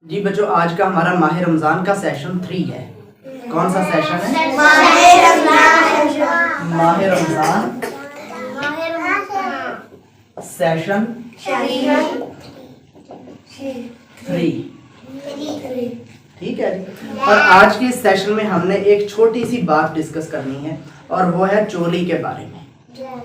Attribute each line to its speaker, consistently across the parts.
Speaker 1: جی بچوں، آج کا ہمارا ماہ رمضان کا سیشن 3 ہے۔ کون سا سیشن ہے؟ ماہ رمضان سیشن 3۔ ٹھیک ہے جی۔ اور آج کے اس سیشن میں ہم نے ایک چھوٹی سی بات ڈسکس کرنی ہے، اور وہ ہے چولی کے بارے میں۔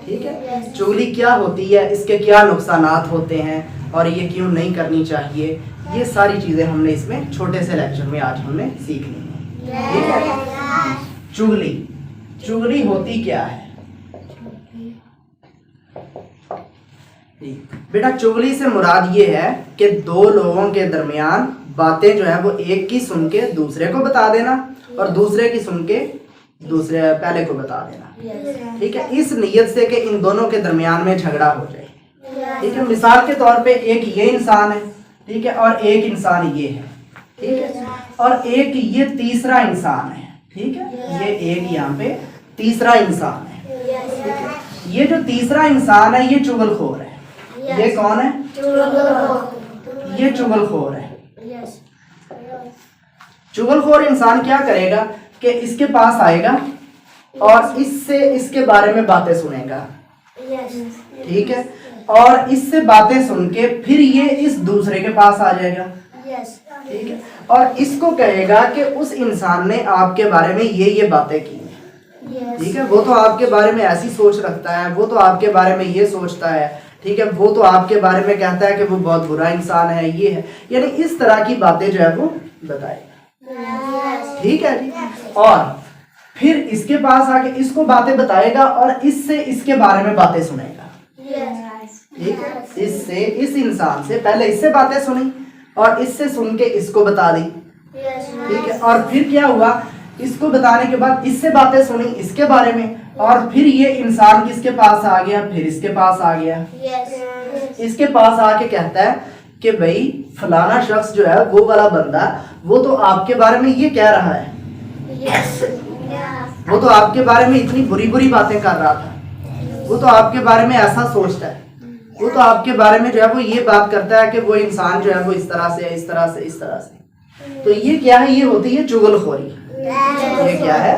Speaker 1: ٹھیک ہے، چولی کیا ہوتی ہے، اس کے کیا نقصانات ہوتے ہیں، اور یہ کیوں نہیں کرنی چاہیے، یہ ساری چیزیں ہم نے اس میں چھوٹے سے لیکچر میں آج ہم نے سیکھنی ہے۔ ٹھیک ہے، چغلی چغلی ہوتی کیا ہے بیٹا؟ چغلی سے مراد یہ ہے کہ دو لوگوں کے درمیان باتیں جو ہے وہ ایک کی سن کے دوسرے کو بتا دینا، اور دوسرے کی سن کے دوسرے پہلے کو بتا دینا۔ ٹھیک ہے، اس نیت سے کہ ان دونوں کے درمیان میں جھگڑا ہو جائے۔ ٹھیک ہے، مثال کے طور پہ ایک یہ انسان ہے، ٹھیک ہے، اور ایک انسان یہ ہے، ٹھیک ہے، اور ایک یہ تیسرا انسان ہے۔ ٹھیک ہے، یہ ایک یہاں پہ تیسرا انسان ہے۔ ٹھیک ہے، یہ جو تیسرا انسان ہے یہ چغل خور ہے۔ یہ کون ہے؟ یہ چغل خور ہے۔ چغل خور انسان کیا کرے گا کہ اس کے پاس آئے گا اور اس سے اس کے بارے میں باتیں سنے گا۔ ٹھیک ہے، اور اس سے باتیں سن کے پھر یہ اس دوسرے کے پاس آ جائے گا۔ ٹھیک ہے، اور اس کو کہے گا کہ اس انسان نے آپ کے بارے میں یہ باتیں کی ہیں۔ ٹھیک ہے، وہ تو آپ کے بارے میں ایسی سوچ رکھتا ہے، وہ تو آپ کے بارے میں یہ سوچتا ہے، ٹھیک ہے، وہ تو آپ کے بارے میں کہتا ہے کہ وہ بہت برا انسان ہے، یہ ہے، یعنی اس طرح کی باتیں جو ہے وہ بتائے گا۔ ٹھیک ہے جی، اور پھر اس کے پاس آ کے اس کو باتیں بتائے گا اور اس سے اس کے بارے میں باتیں سنے گا۔ ٹھیک ہے، اس انسان سے پہلے اس سے باتیں سنی اور اس سے سن کے اس کو بتا دی۔ ٹھیک ہے، اور پھر کیا ہوا، اس کو بتانے کے بعد اس سے باتیں سنی اس کے بارے میں، اور پھر یہ انسان کس کے پاس آ گیا؟ پھر اس کے پاس آ گیا۔ اس کے پاس آ کے کہتا ہے کہ بھائی فلانا شخص جو ہے وہ والا بندہ، وہ تو آپ کے بارے میں یہ کہہ رہا ہے، وہ تو آپ کے بارے میں اتنی بری باتیں کر رہا تھا، وہ تو آپ کے بارے میں ایسا سوچتا ہے، وہ تو آپ کے بارے میں جو ہے وہ یہ بات کرتا ہے کہ وہ انسان جو ہے وہ اس طرح سے اس طرح سے اس طرح سے۔ تو یہ کیا ہے؟ یہ ہوتی ہے چغل خوری۔ یہ کیا ہے؟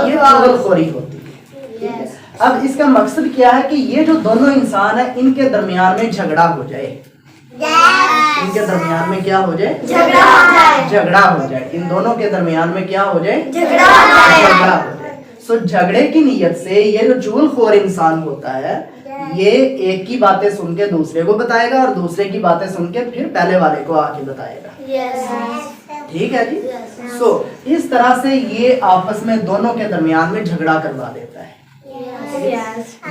Speaker 1: یہ چغل خوری ہوتی ہے۔ اب اس کا مقصد کیا ہے کہ یہ جو دونوں انسان ہیں ان کے درمیان میں جھگڑا ہو جائے۔ ان کے درمیان میں کیا ہو جائے؟ جھگڑا ہو جائے۔ ان دونوں کے درمیان میں کیا ہو جائے؟ جھگڑا ہو جائے۔ سو جھگڑے کی نیت سے یہ جو چغل خور انسان ہوتا ہے یہ ایک کی باتیں سن کے دوسرے کو بتائے گا اور دوسرے کی باتیں سن کے پھر پہلے والے کو آ کے بتائے گا۔ ٹھیک ہے جی، سو اس طرح سے یہ آپس میں دونوں کے درمیان میں جھگڑا کروا دیتا ہے۔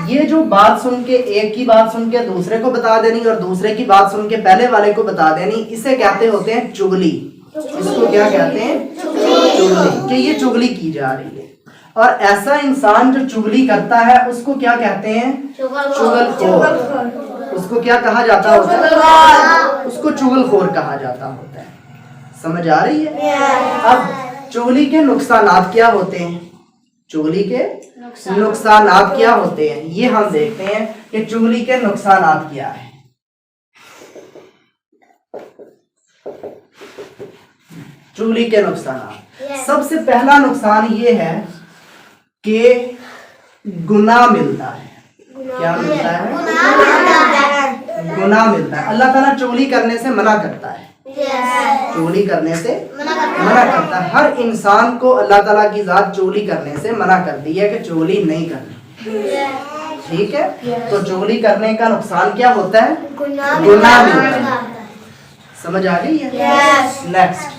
Speaker 1: یہ جو بات سن کے ایک کی بات سن کے دوسرے کو بتا دینی اور دوسرے کی بات سن کے پہلے والے کو بتا دینی، اسے کہتے ہوتے ہیں چغلی۔ اس کو کیا کہتے ہیں؟ چغلی، کہ یہ چغلی کی جا رہی ہے۔ اور ایسا انسان جو چغلی کرتا ہے اس کو کیا کہتے ہیں؟ چغل خور۔ اس کو کیا کہا جاتا ہوتا ہے؟ اس کو چغل خور کہا جاتا ہوتا ہے۔ سمجھ آ رہی ہے؟ اب چغلی کے نقصانات کیا ہوتے ہیں؟ چغلی کے نقصانات کیا ہوتے ہیں یہ ہم دیکھتے ہیں کہ چغلی کے نقصانات کیا ہیں۔ چغلی کے نقصانات، سب سے پہلا نقصان یہ ہے کہ گناہ ملتا ہے۔ کیا ملتا ہے؟ گناہ ملتا ہے۔ اللہ تعالیٰ چغلی کرنے سے منع کرتا ہے۔ چغلی کرنے سے منع کرتا ہے۔ ہر انسان کو اللہ تعالیٰ کی ذات چغلی کرنے سے منع کر دی ہے کہ چغلی نہیں کرنی۔ ٹھیک ہے، تو چغلی کرنے کا نقصان کیا ہوتا ہے؟ گناہ ملتا ہے۔ سمجھ آ گئی ہے؟ نیکسٹ،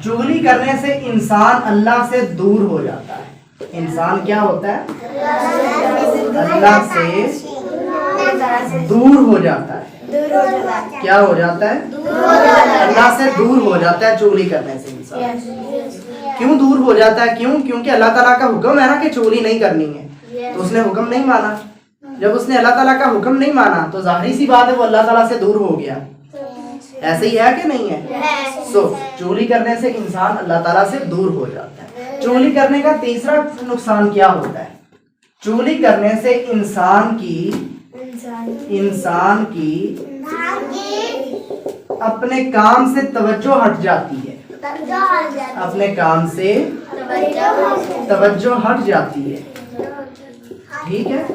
Speaker 1: چغلی کرنے سے انسان اللہ سے دور ہو جاتا ہے۔ انسان کیا ہوتا ہے؟ اللہ سے دور ہو جاتا ہے۔ کیا ہو جاتا ہے؟ اللہ سے دور ہو جاتا ہے چغلی کرنے سے انسان۔ کیوں دور ہو جاتا ہے؟ کیونکہ اللہ تعالیٰ کا حکم ہے نا کہ چغلی نہیں کرنی ہے، تو اس نے حکم نہیں مانا۔ جب اس نے اللہ تعالیٰ کا حکم نہیں مانا تو ظاہری سی بات ہے وہ اللہ تعالیٰ سے دور ہو گیا۔ ایسے ہی ہے کہ نہیں ہے؟ سو چغلی کرنے سے انسان اللہ تعالیٰ سے دور ہو جاتا ہے۔ چغلی کرنے کا تیسرا نقصان کیا ہوتا ہے؟ چغلی کرنے سے انسان کی अपने काम से तवज्जो हट जाती है, अपने काम से तवज्जो हट जाती है। ठीक है,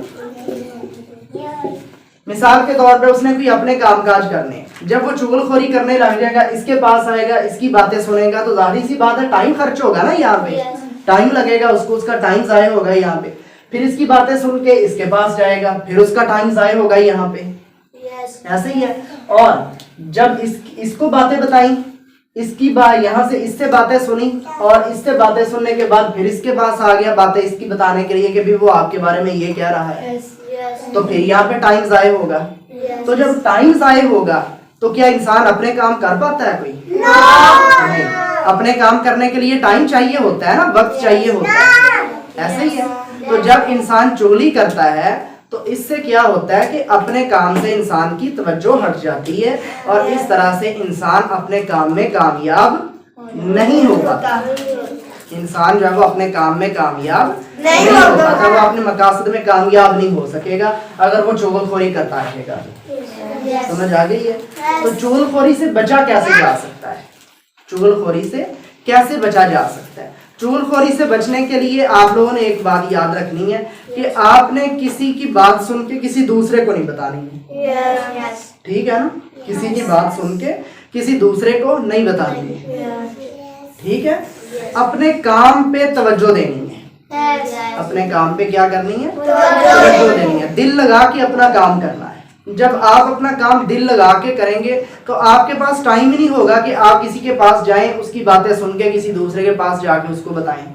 Speaker 1: मिसाल के तौर पे उसने कोई अपने काम काज करने, जब वो चुगलखोरी करने लग जाएगा, इसके पास आएगा, इसकी बातें सुनेगा, तो जाहिर सी बात है टाइम खर्च होगा ना, यहाँ पे टाइम लगेगा उसको, उसका टाइम जाया होगा यहाँ पे। फिर इसकी बातें सुन के इसके पास जाएगा, फिर उसका टाइम जाया होगा यहाँ पे। ऐसे ही है। और जब इसको बातें बताई, इसकी बात यहाँ से इससे बातें सुनी, और इससे बातें सुनने के बाद फिर इसके पास आ गया बातें इसकी बताने के लिए कि भी वो आपके बारे में ये कह रहा है, तो फिर यहाँ पे टाइम जाया होगा। तो जब टाइम जाया होगा तो क्या इंसान अपने काम कर पाता है कोई? नहीं। अपने काम करने के लिए टाइम चाहिए होता है ना, वक्त चाहिए होता है। ऐसे ही है। तो जब इंसान चुगली करता है तो इससे क्या होता है कि अपने काम से इंसान की तवज्जो हट जाती है, और इस तरह से इंसान अपने काम में कामयाब नहीं हो पाता। इंसान जो है वो अपने काम में कामयाब नहीं हो पाता, वो अपने मकासद में कामयाब नहीं हो सकेगा अगर वो चुगलखोरी करता रहेगा। समझ आ गई है? तो चुगलखोरी से बचा कैसे जा सकता है? चुगलखोरी से कैसे बचा जा सकता है? चुगलखोरी से बचने के लिए आप लोगों ने एक बात याद रखनी है कि आपने किसी की बात सुन के किसी दूसरे को नहीं बतानी है। ठीक है ना? किसी की बात सुन के किसी दूसरे को नहीं बतानी है। ठीक है? अपने काम पे तवज्जो देनी है। अपने काम पे क्या करनी है? तवज्जो देनी है। दिल लगा के अपना काम करना है। जब आप अपना काम दिल लगा के करेंगे तो आपके पास टाइम ही नहीं होगा कि आप किसी के पास जाएं, उसकी बातें सुन के किसी दूसरे के पास जाके उसको बताएं।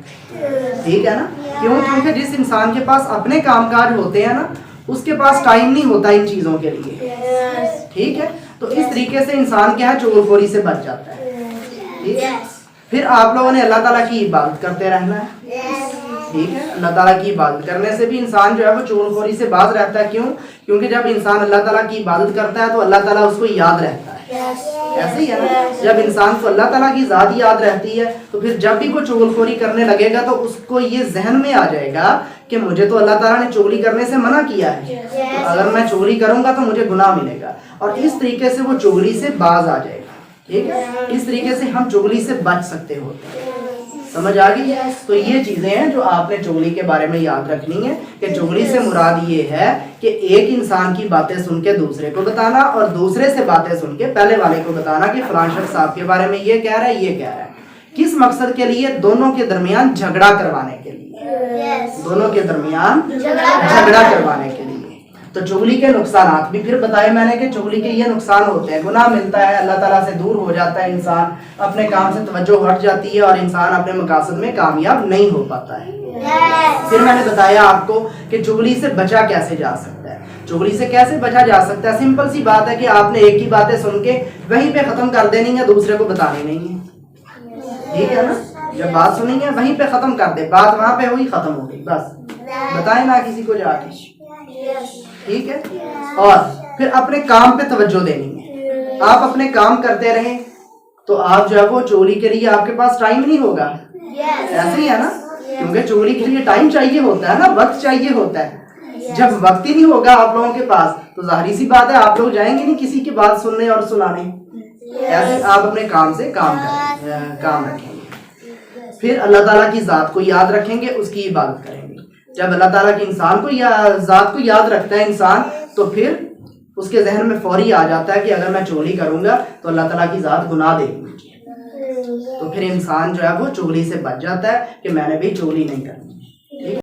Speaker 1: ठीक है ना? क्यों? क्योंकि जिस इंसान के पास अपने कामकाज होते हैं ना, उसके पास टाइम नहीं होता इन चीजों के लिए। ठीक है? तो इस तरीके से इंसान क्या है, चुगलखोरी से बच जाता है। ठीक है? फिर आप लोगों ने अल्लाह ताला की इबादत करते रहना है। ठीक है? अल्लाह ताला की इबादत करने से भी इंसान जो है वो चुगलखोरी से बाज रहता है। क्यों? क्योंकि जब इंसान अल्लाह ताला की इबादत करता है तो अल्लाह ताला उसको याद रहता है। ऐसे ही है ना? जब इंसान को अल्लाह ताला की ज़ात याद रहती है तो फिर जब भी कोई चुगलखोरी करने लगेगा तो उसको ये जहन में आ जाएगा कि मुझे तो अल्लाह ताला ने चुगली करने से मना किया है, तो अगर मैं चुगली करूंगा तो मुझे गुनाह मिलेगा, और इस तरीके से वो चुगली से बाज आ जाएगा। ठीक है? इस तरीके से हम चुगली से बच सकते होते हैं। समझ आ गई? तो ये चीजें हैं जो आपने चुगली के बारे में याद रखनी है कि चुगली से मुराद ये है कि एक इंसान की बातें सुन के दूसरे को बताना, और दूसरे से बातें सुन के पहले वाले को बताना कि फलां शख्स साहब के बारे में ये कह रहा है, ये कह रहा है। किस मकसद के लिए? दोनों के दरमियान झगड़ा करवाने के लिए। दोनों के दरमियान झगड़ा करवाने के लिए। तो चुगली के नुकसान भी फिर बताए मैंने कि चुगली के ये नुकसान होते हैं, गुनाह मिलता है, अल्लाह ताला से दूर हो जाता है इंसान, अपने काम से तवज्जो हट जाती है और इंसान अपने मकासद में कामयाब नहीं हो पाता है। फिर मैंने बताया आपको कि चुगली से बचा कैसे जा सकता है। चुगली से कैसे बचा जा सकता है? सिंपल सी बात है कि आपने एक ही बातें सुन के वहीं पे खत्म कर देनी है, दूसरे को बतानी नहीं है। ठीक है ना? जब बात सुनी है वहीं पे खत्म कर दे, बात वहां पे हुई, खत्म हो गई, बस बताए ना किसी को जाके। ठीक है? और फिर अपने काम पे तवज्जो देनी है। आप अपने काम करते रहें तो आप जो है वो चुगली के लिए आपके पास टाइम नहीं होगा। ऐसे ही है ना? क्योंकि चुगली के लिए टाइम चाहिए होता है ना, वक्त चाहिए होता है। जब वक्त ही नहीं होगा आप लोगों के पास तो जाहिर सी बात है आप लोग जाएंगे नहीं किसी की बात सुनने और सुनाने। ऐसे आप अपने काम से काम रखेंगे। फिर अल्लाह ताला की ज़ात को याद रखेंगे, उसकी इबादत करेंगे। जब अल्लाह ताला के इंसान को ज़ात को याद रखता है इंसान तो फिर उसके जहन में फौरी आ जाता है कि अगर मैं चुगली करूंगा तो अल्लाह ताला की ज़ात गुनाह देगी मुझे। तो फिर इंसान जो है वो चुगली से बच जाता है कि मैंने भी चुगली नहीं करनी।